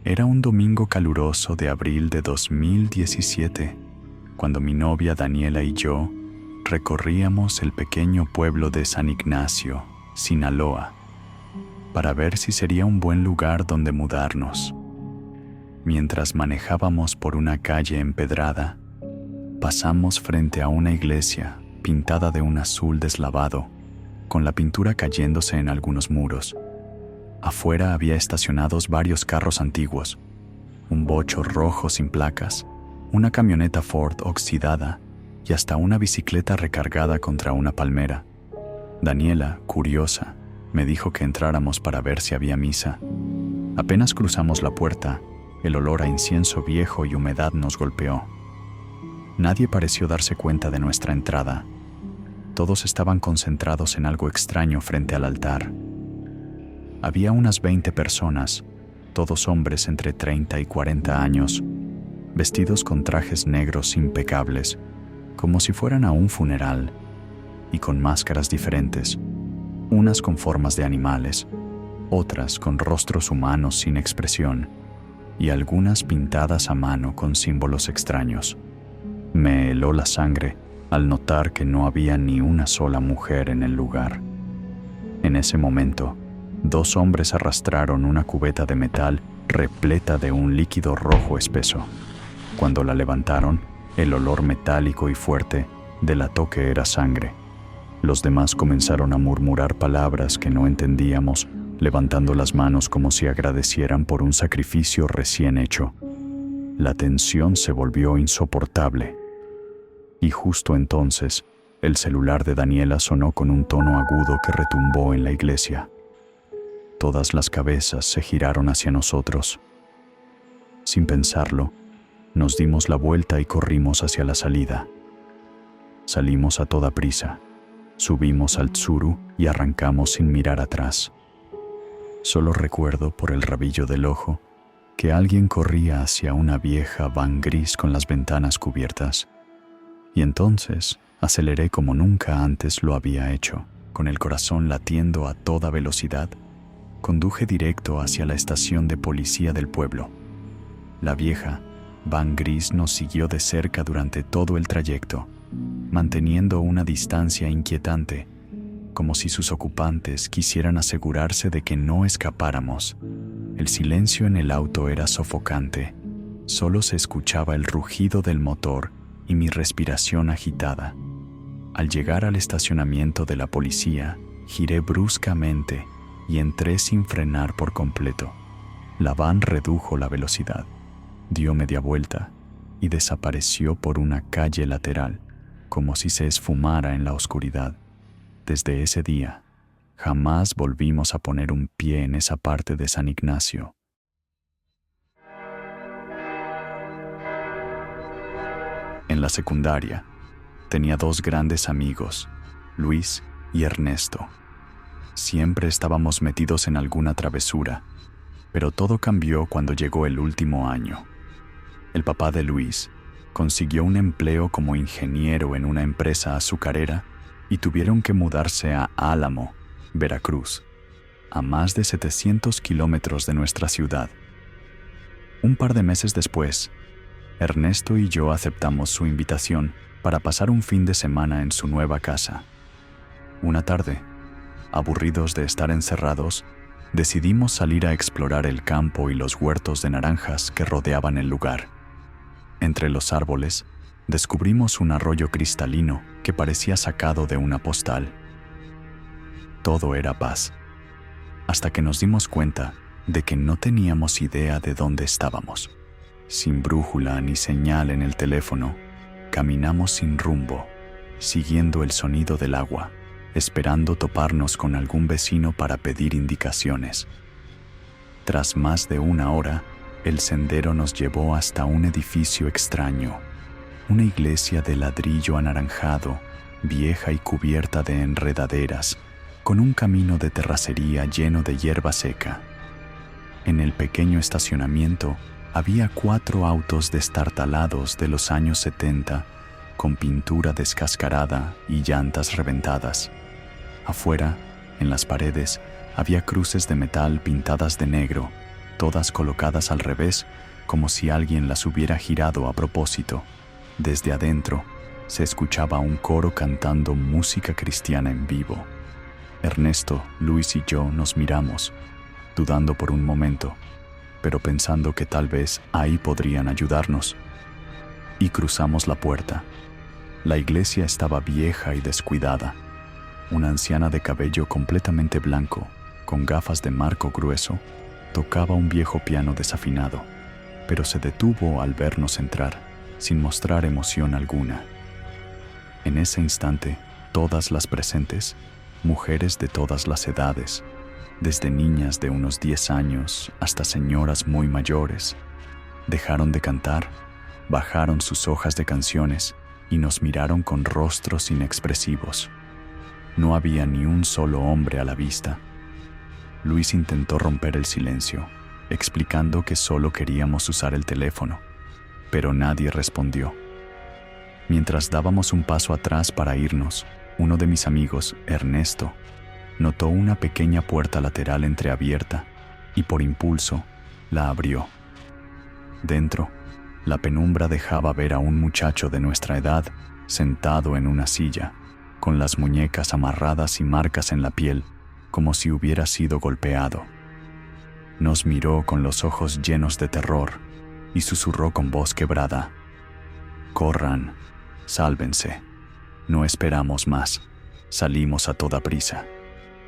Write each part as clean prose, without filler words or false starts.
Era un domingo caluroso de abril de 2017, cuando mi novia Daniela y yo recorríamos el pequeño pueblo de San Ignacio, Sinaloa, para ver si sería un buen lugar donde mudarnos. Mientras manejábamos por una calle empedrada, pasamos frente a una iglesia pintada de un azul deslavado, con la pintura cayéndose en algunos muros. Afuera había estacionados varios carros antiguos, un bocho rojo sin placas, una camioneta Ford oxidada y hasta una bicicleta recargada contra una palmera. Daniela, curiosa, me dijo que entráramos para ver si había misa. Apenas cruzamos la puerta, el olor a incienso viejo y humedad nos golpeó. Nadie pareció darse cuenta de nuestra entrada. Todos estaban concentrados en algo extraño frente al altar. Había unas 20 personas, todos hombres entre 30 y 40 años, vestidos con trajes negros impecables, como si fueran a un funeral, y con máscaras diferentes, unas con formas de animales, otras con rostros humanos sin expresión, y algunas pintadas a mano con símbolos extraños. Me heló la sangre al notar que no había ni una sola mujer en el lugar. En ese momento, 2 hombres arrastraron una cubeta de metal repleta de un líquido rojo espeso. Cuando la levantaron, el olor metálico y fuerte delató que era sangre. Los demás comenzaron a murmurar palabras que no entendíamos, levantando las manos como si agradecieran por un sacrificio recién hecho. La tensión se volvió insoportable. Y justo entonces, el celular de Daniela sonó con un tono agudo que retumbó en la iglesia. Todas las cabezas se giraron hacia nosotros. Sin pensarlo, nos dimos la vuelta y corrimos hacia la salida. Salimos a toda prisa, subimos al Tsuru y arrancamos sin mirar atrás. Solo recuerdo por el rabillo del ojo que alguien corría hacia una vieja van gris con las ventanas cubiertas. Y entonces aceleré como nunca antes lo había hecho. Con el corazón latiendo a toda velocidad, conduje directo hacia la estación de policía del pueblo. La vieja van gris nos siguió de cerca durante todo el trayecto, manteniendo una distancia inquietante, como si sus ocupantes quisieran asegurarse de que no escapáramos. El silencio en el auto era sofocante. Solo se escuchaba el rugido del motor y mi respiración agitada. Al llegar al estacionamiento de la policía, giré bruscamente y entré sin frenar por completo. La van redujo la velocidad, dio media vuelta y desapareció por una calle lateral, como si se esfumara en la oscuridad. Desde ese día, jamás volvimos a poner un pie en esa parte de San Ignacio. En la secundaria, tenía 2 grandes amigos, Luis y Ernesto. Siempre estábamos metidos en alguna travesura, pero todo cambió cuando llegó el último año. El papá de Luis consiguió un empleo como ingeniero en una empresa azucarera y tuvieron que mudarse a Álamo, Veracruz, a más de 700 kilómetros de nuestra ciudad. Un par de meses después, Ernesto y yo aceptamos su invitación para pasar un fin de semana en su nueva casa. Una tarde, aburridos de estar encerrados, decidimos salir a explorar el campo y los huertos de naranjas que rodeaban el lugar. Entre los árboles, descubrimos un arroyo cristalino que parecía sacado de una postal. Todo era paz, hasta que nos dimos cuenta de que no teníamos idea de dónde estábamos. Sin brújula ni señal en el teléfono, caminamos sin rumbo, siguiendo el sonido del agua, esperando toparnos con algún vecino para pedir indicaciones. Tras más de 1 hora, el sendero nos llevó hasta un edificio extraño, una iglesia de ladrillo anaranjado, vieja y cubierta de enredaderas, con un camino de terracería lleno de hierba seca. En el pequeño estacionamiento había 4 autos destartalados de los años 70, con pintura descascarada y llantas reventadas. Afuera, en las paredes, había cruces de metal pintadas de negro, todas colocadas al revés, como si alguien las hubiera girado a propósito. Desde adentro se escuchaba un coro cantando música cristiana en vivo. Ernesto, Luis y yo nos miramos, dudando por un momento, pero pensando que tal vez ahí podrían ayudarnos. Y cruzamos la puerta. La iglesia estaba vieja y descuidada. Una anciana de cabello completamente blanco, con gafas de marco grueso, tocaba un viejo piano desafinado, pero se detuvo al vernos entrar, sin mostrar emoción alguna. En ese instante, todas las presentes, mujeres de todas las edades, desde niñas de unos 10 años hasta señoras muy mayores, dejaron de cantar, bajaron sus hojas de canciones y nos miraron con rostros inexpresivos. No había ni un solo hombre a la vista. Luis intentó romper el silencio, explicando que solo queríamos usar el teléfono, pero nadie respondió. Mientras dábamos un paso atrás para irnos, uno de mis amigos, Ernesto, notó una pequeña puerta lateral entreabierta y por impulso la abrió. Dentro, la penumbra dejaba ver a un muchacho de nuestra edad sentado en una silla, con las muñecas amarradas y marcas en la piel, como si hubiera sido golpeado. Nos miró con los ojos llenos de terror y susurró con voz quebrada: «Corran, sálvense. No esperamos más». Salimos a toda prisa.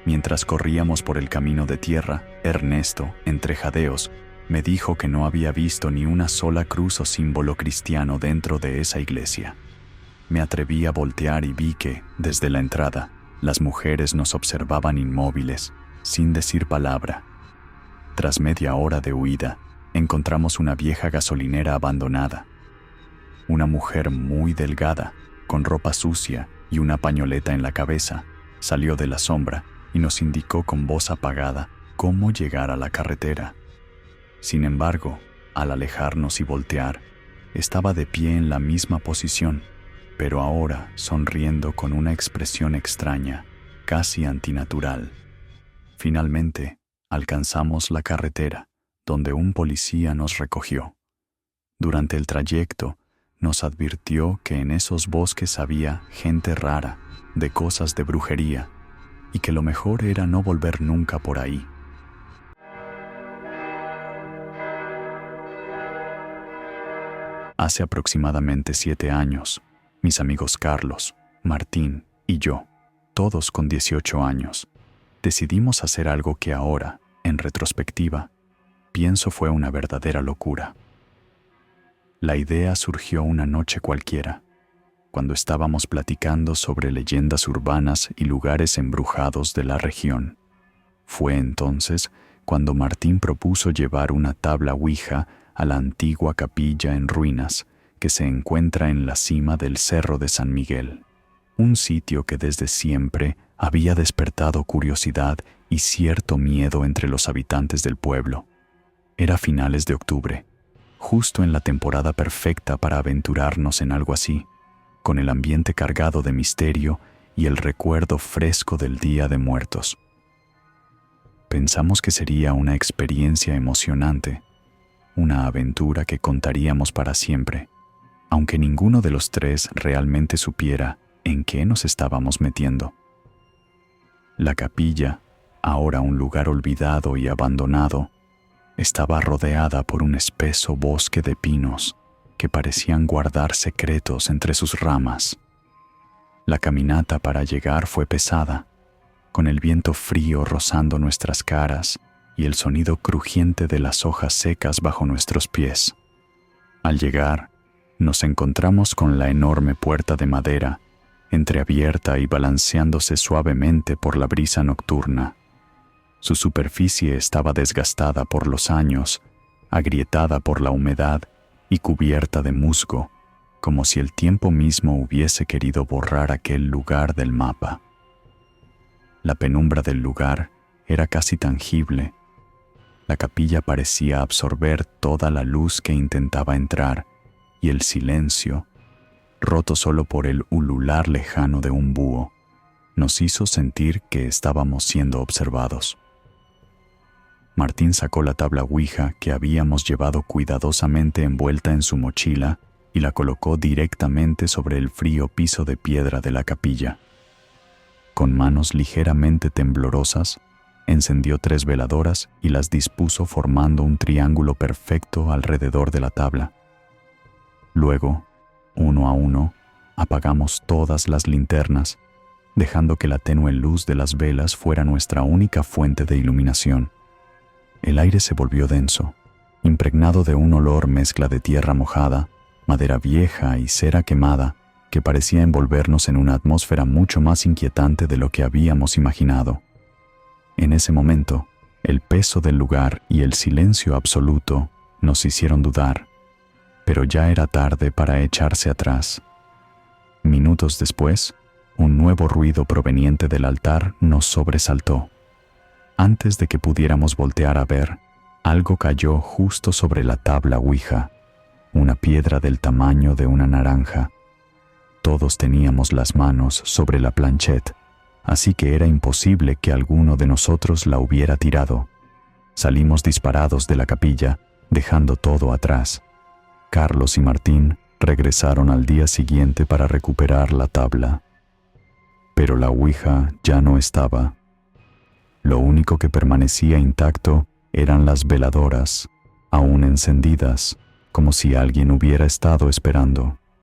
Mientras corríamos por el camino de tierra, Ernesto, entre jadeos, me dijo que no había visto ni una sola cruz o símbolo cristiano dentro de esa iglesia. Me atreví a voltear y vi que, desde la entrada, las mujeres nos observaban inmóviles, sin decir palabra. Tras media hora de huida, encontramos una vieja gasolinera abandonada. Una mujer muy delgada, con ropa sucia y una pañoleta en la cabeza, salió de la sombra y nos indicó con voz apagada cómo llegar a la carretera. Sin embargo, al alejarnos y voltear, estaba de pie en la misma posición, pero ahora sonriendo con una expresión extraña, casi antinatural. Finalmente, alcanzamos la carretera, donde un policía nos recogió. Durante el trayecto, nos advirtió que en esos bosques había gente rara, de cosas de brujería, y que lo mejor era no volver nunca por ahí. Hace aproximadamente 7 años, mis amigos Carlos, Martín y yo, todos con 18 años, decidimos hacer algo que ahora, en retrospectiva, pienso fue una verdadera locura. La idea surgió una noche cualquiera, cuando estábamos platicando sobre leyendas urbanas y lugares embrujados de la región. Fue entonces cuando Martín propuso llevar una tabla Ouija a la antigua capilla en ruinas que se encuentra en la cima del Cerro de San Miguel, un sitio que desde siempre había despertado curiosidad y cierto miedo entre los habitantes del pueblo. Era finales de octubre, justo en la temporada perfecta para aventurarnos en algo así, con el ambiente cargado de misterio y el recuerdo fresco del Día de Muertos. Pensamos que sería una experiencia emocionante, una aventura que contaríamos para siempre, aunque ninguno de los tres realmente supiera en qué nos estábamos metiendo. La capilla, ahora un lugar olvidado y abandonado, estaba rodeada por un espeso bosque de pinos que parecían guardar secretos entre sus ramas. La caminata para llegar fue pesada, con el viento frío rozando nuestras caras y el sonido crujiente de las hojas secas bajo nuestros pies. Al llegar, nos encontramos con la enorme puerta de madera, entreabierta y balanceándose suavemente por la brisa nocturna. Su superficie estaba desgastada por los años, agrietada por la humedad y cubierta de musgo, como si el tiempo mismo hubiese querido borrar aquel lugar del mapa. La penumbra del lugar era casi tangible. La capilla parecía absorber toda la luz que intentaba entrar, y el silencio, roto solo por el ulular lejano de un búho, nos hizo sentir que estábamos siendo observados. Martín sacó la tabla Ouija que habíamos llevado cuidadosamente envuelta en su mochila y la colocó directamente sobre el frío piso de piedra de la capilla. Con manos ligeramente temblorosas, encendió 3 veladoras y las dispuso formando un triángulo perfecto alrededor de la tabla. Luego, uno a uno, apagamos todas las linternas, dejando que la tenue luz de las velas fuera nuestra única fuente de iluminación. El aire se volvió denso, impregnado de un olor mezcla de tierra mojada, madera vieja y cera quemada, que parecía envolvernos en una atmósfera mucho más inquietante de lo que habíamos imaginado. En ese momento, el peso del lugar y el silencio absoluto nos hicieron dudar, pero ya era tarde para echarse atrás. Minutos después, un nuevo ruido proveniente del altar nos sobresaltó. Antes de que pudiéramos voltear a ver, algo cayó justo sobre la tabla Ouija, una piedra del tamaño de una naranja. Todos teníamos las manos sobre la planchette, así que era imposible que alguno de nosotros la hubiera tirado. Salimos disparados de la capilla, dejando todo atrás. Carlos y Martín regresaron al día siguiente para recuperar la tabla. Pero la Ouija ya no estaba. Lo único que permanecía intacto eran las veladoras, aún encendidas, como si alguien hubiera estado esperando.